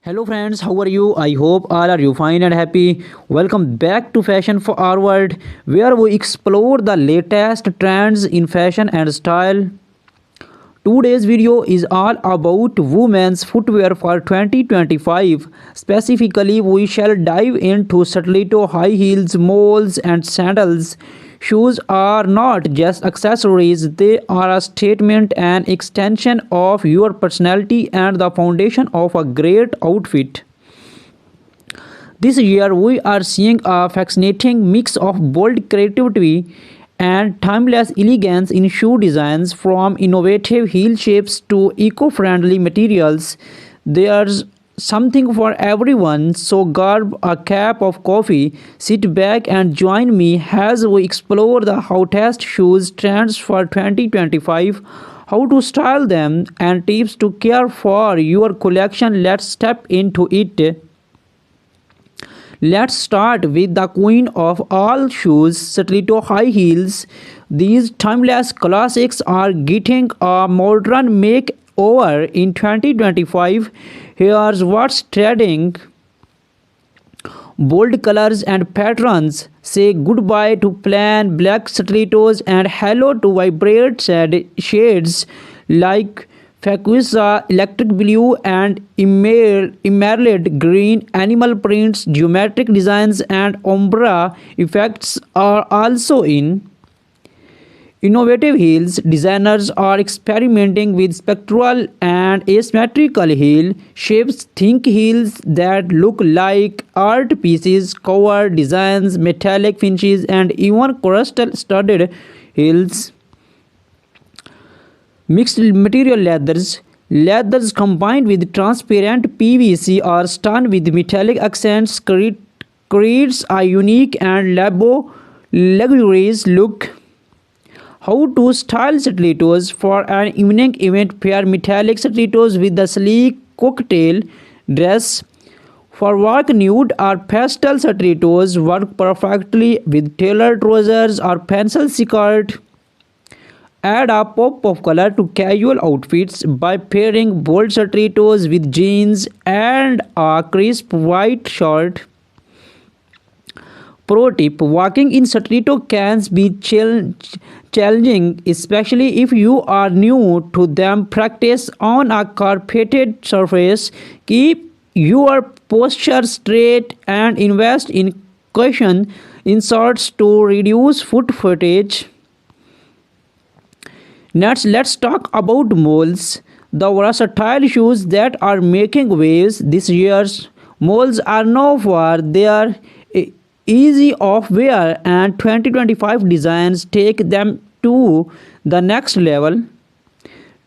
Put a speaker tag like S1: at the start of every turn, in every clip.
S1: Hello friends, how are you? I hope all are you fine and happy. Welcome back to Fashion Forward, where we explore the latest trends in fashion and style. Today's video is all about women's footwear for 2025. Specifically, we shall dive into stiletto high heels, moles, and sandals. Shoes are not just accessories, they are a statement and extension of your personality and the foundation of a great outfit. This year, we are seeing a fascinating mix of bold creativity and timeless elegance in shoe designs, from innovative heel shapes to eco friendly materials. There's something for everyone, so grab a cup of coffee, sit back, and join me as we explore the hottest shoes trends for 2025, how to style them, and tips to care for your collection. Let's step into it. Let's start with the queen of all shoes, stiletto high heels. These timeless classics are getting a modern makeover in 2025. Here's what's trending. Bold colors and patterns. Say goodbye to plain black stilettos and hello to vibrant shades like fuchsia, electric blue, and emerald green. Animal prints, geometric designs, and ombre effects are also in. Innovative heels. Designers are experimenting with spectral and asymmetrical heel shapes. Think heels that look like art pieces, cover designs, metallic finishes, and even crystal studded heels. Mixed material leathers. Leathers combined with transparent PVC or stone with metallic accents creates a unique and luxurious look. How to style stilettos for an evening event. Pair metallic stilettos with the sleek cocktail dress. For work, nude or pastel stilettos work perfectly with tailored trousers or pencil skirt. Add a pop of color to casual outfits by pairing bold stilettos with jeans and a crisp white shirt. Pro tip: walking in stiletto can be challenging, especially if you are new to them. Practice on a carpeted surface. Keep your posture straight and invest in cushion inserts to reduce foot footage. Next, let's talk about moles, the versatile shoes that are making waves this year. Moles are known for their easy of wear, and 2025 designs take them to the next level.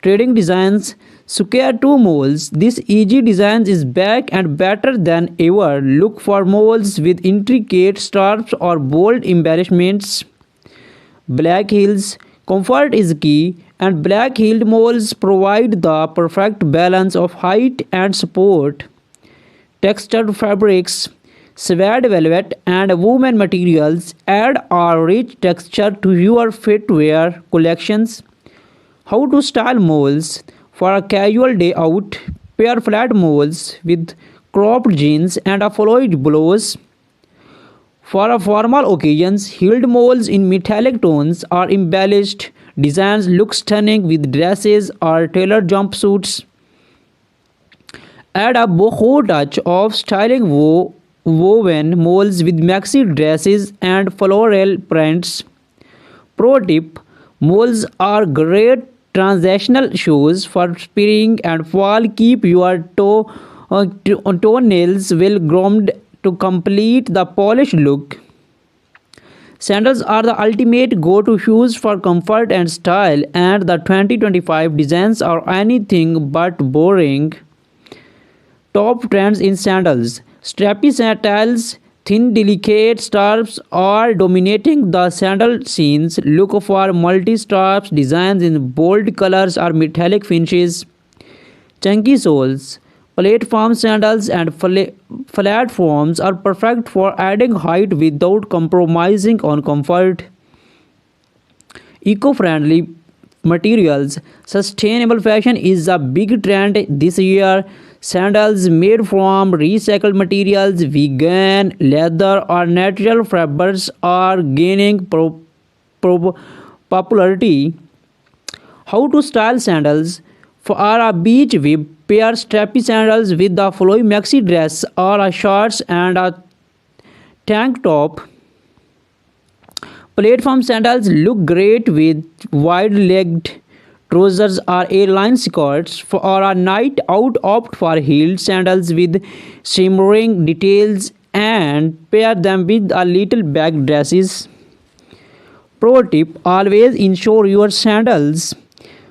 S1: Trading designs. Square 2 moles. This easy design is back and better than ever. Look for moles with intricate straps or bold embellishments. Black heels. Comfort is key, and black heeled moles provide the perfect balance of height and support. Textured fabrics, suede velvet, and woven materials add a rich texture to your footwear collections. How to style moles for a casual day out. Pair flat moles with cropped jeans and a floyd blouse. For a formal occasions, heeled moles in metallic tones or embellished designs look stunning with dresses or tailored jumpsuits. Add a boho touch of styling woven moles with maxi dresses and floral prints. Pro tip: moles are great transitional shoes for spring and fall. Keep your toenails well groomed to complete the polished look. Sandals are the ultimate go-to shoes for comfort and style, and the 2025 designs are anything but boring. Top trends in sandals. Strappy sandals, thin delicate straps are dominating the sandal scenes. Look for multi-straps designs in bold colors or metallic finishes. Chunky soles. Platform sandals and platforms are perfect for adding height without compromising on comfort. Eco-friendly materials. Sustainable fashion is a big trend this year. Sandals made from recycled materials, vegan, leather, or natural fibers are gaining pro- popularity. How to style sandals? For a beach, we pair strappy sandals with the flowy maxi dress or a shorts and a tank top. Platform sandals look great with wide-legged trousers or A-line skirts. For a night out, opt for heeled sandals with shimmering details and pair them with a little bag dresses. Pro tip: always ensure your sandals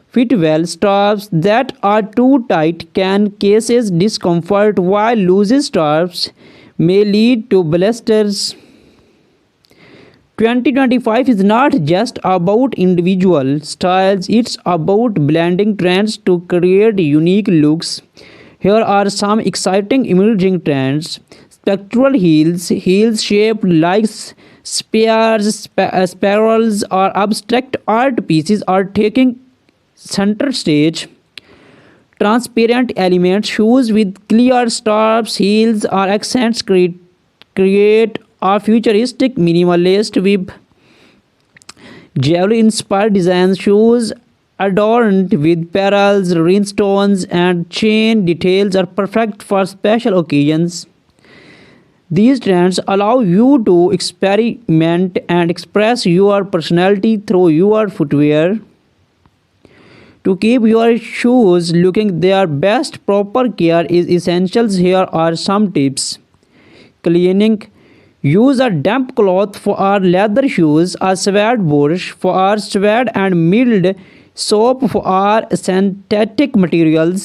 S1: fit well. Straps that are too tight can cause discomfort, while loose straps may lead to blisters. 2025 is not just about individual styles, it's about blending trends to create unique looks. Here are some exciting emerging trends. Spectral heels, heels shaped like spears, spirals, or abstract art pieces are taking center stage. Transparent elements, shoes with clear straps, heels, or accents create a futuristic minimalist with jewelry inspired designs. Shoes adorned with pearls, rhinestones, and chain details are perfect for special occasions. These trends allow you to experiment and express your personality through your footwear. To keep your shoes looking their best, proper care is essential. Here are some tips. Cleaning: use a damp cloth for our leather shoes, a suede brush for our suede, and mild soap for our synthetic materials.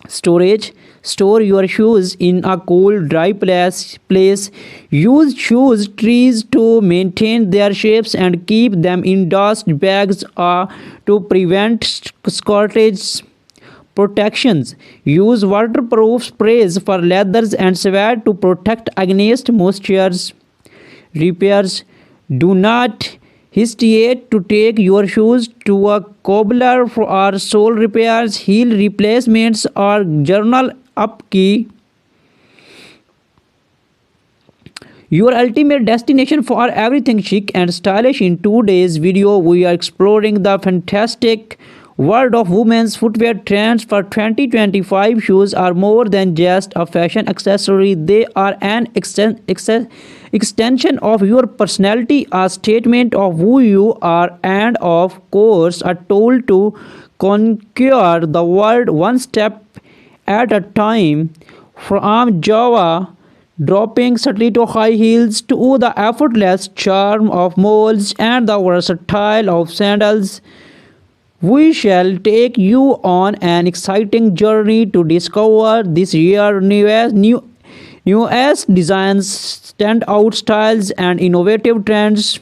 S1: Storage: store your shoes in a cool, dry place. Use shoes trees to maintain their shapes and keep them in dust bags to prevent scorches. Protections: use waterproof sprays for leathers and suede to protect against moistures. Repairs: do not hesitate to take your shoes to a cobbler for our sole repairs, heel replacements, or journal upkeep. Your ultimate destination for everything chic and stylish. In today's video, we are exploring the fantastic world of women's footwear trends for 2025. Shoes are more than just a fashion accessory, they are an extension of your personality, a statement of who you are, and of course, a tool to conquer the world one step at a time. From Java dropping stiletto high heels to the effortless charm of moles and the versatile of sandals, we shall take you on an exciting journey to discover this year's newest designs, standout styles, and innovative trends.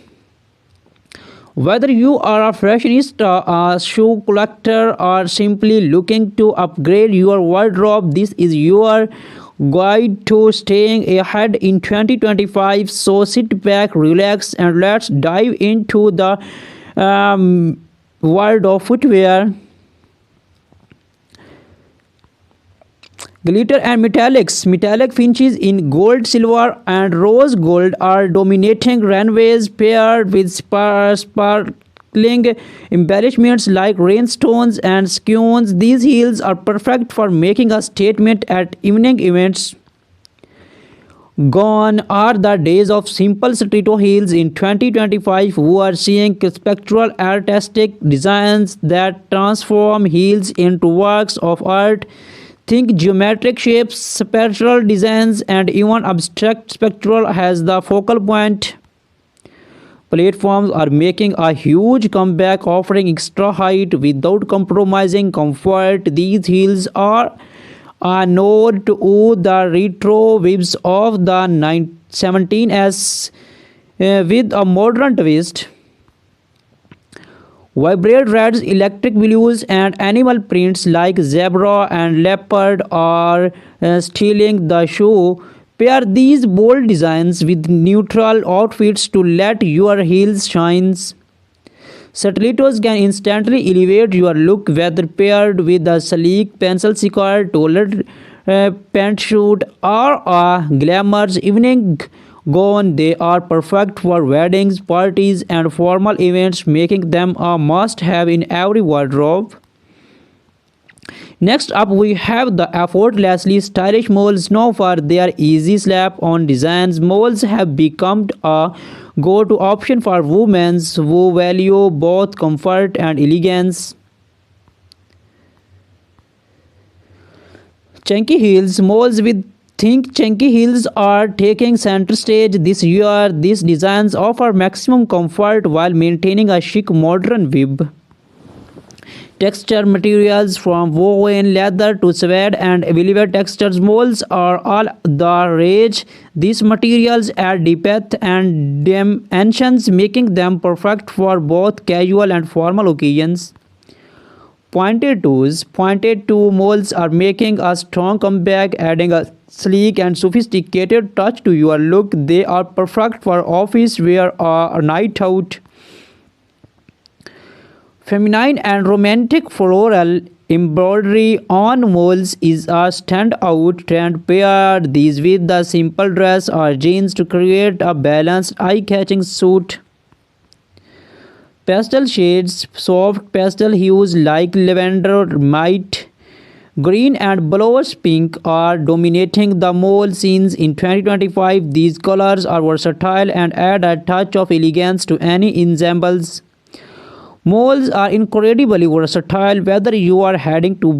S1: Whether you are a fashionista, a shoe collector, or simply looking to upgrade your wardrobe, this is your guide to staying ahead in 2025. So sit back, relax, and let's dive into the world of footwear. Glitter and metallics. Metallic finishes in gold, silver, and rose gold are dominating runways, paired with sparkling embellishments like rhinestones and skeins. These heels are perfect for making a statement at evening events. Gone are the days of simple stiletto heels. In 2025, we are seeing spectral artistic designs that transform heels into works of art. Think geometric shapes, spectral designs, and even abstract spectral has the focal point. Platforms are making a huge comeback, offering extra height without compromising comfort. These heels are a nod to the retro vibes of the 17s with a modern twist. Vibrant reds, electric blues, and animal prints like zebra and leopard are stealing the show. Pair these bold designs with neutral outfits to let your heels shine. Stilettos can instantly elevate your look, whether paired with a sleek pencil skirt, tailored pantsuit, or a glamorous evening gown. They are perfect for weddings, parties, and formal events, making them a must-have in every wardrobe. Next up, we have the effortlessly stylish moles. Known for their easy slap-on designs, moles have become a go-to option for women who value both comfort and elegance. Chunky heels, moles with think chunky heels are taking center stage this year. These designs offer maximum comfort while maintaining a chic modern vibe. Texture materials from woven leather to suede and velvet textures molds are all the rage. These materials add depth and dimensions, making them perfect for both casual and formal occasions. Pointed toe molds are making a strong comeback, adding a sleek and sophisticated touch to your look. They are perfect for office wear or a night out. Feminine and romantic floral embroidery on molds is a standout trend. Pair these with the simple dress or jeans to create a balanced, eye-catching suit. Pastel shades, soft pastel hues like lavender, might green, and bluish pink are dominating the mall scenes in 2025. These colors are versatile and add a touch of elegance to any ensembles. Malls are incredibly versatile, whether you are heading to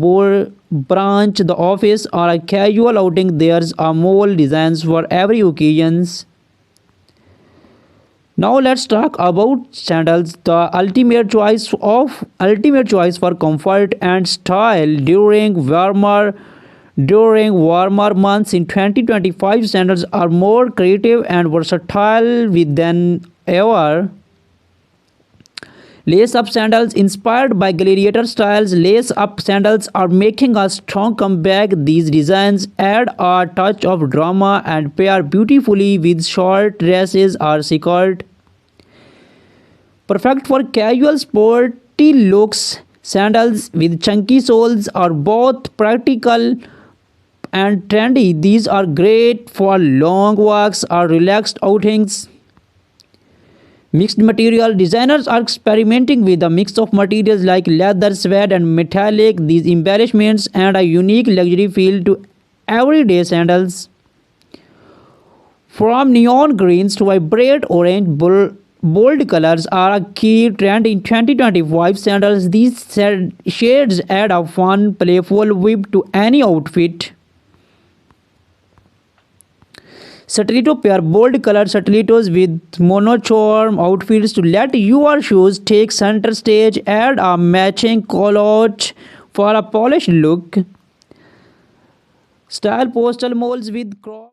S1: branch, the office, or a casual outing. There's a mall designs for every occasion. Now let's talk about sandals, the ultimate choice for comfort and style during warmer months in 2025. Sandals are more creative and versatile than ever. Lace up sandals inspired by gladiator styles. Lace up sandals are making a strong comeback. These designs add a touch of drama and pair beautifully with short dresses or skirt. Perfect for casual sporty looks, sandals with chunky soles are both practical and trendy. These are great for long walks or relaxed outings. Mixed material designers are experimenting with a mix of materials like leather, suede, and metallic. These embellishments add a unique luxury feel to everyday sandals. From neon greens to vibrant orange, bold colors are a key trend in 2025 sandals. These shades add a fun, playful vibe to any outfit. Stiletto pair bold colored stilettos with monochrome outfits to let your shoes take center stage. Add a matching collar for a polished look. Style postal molds with crop.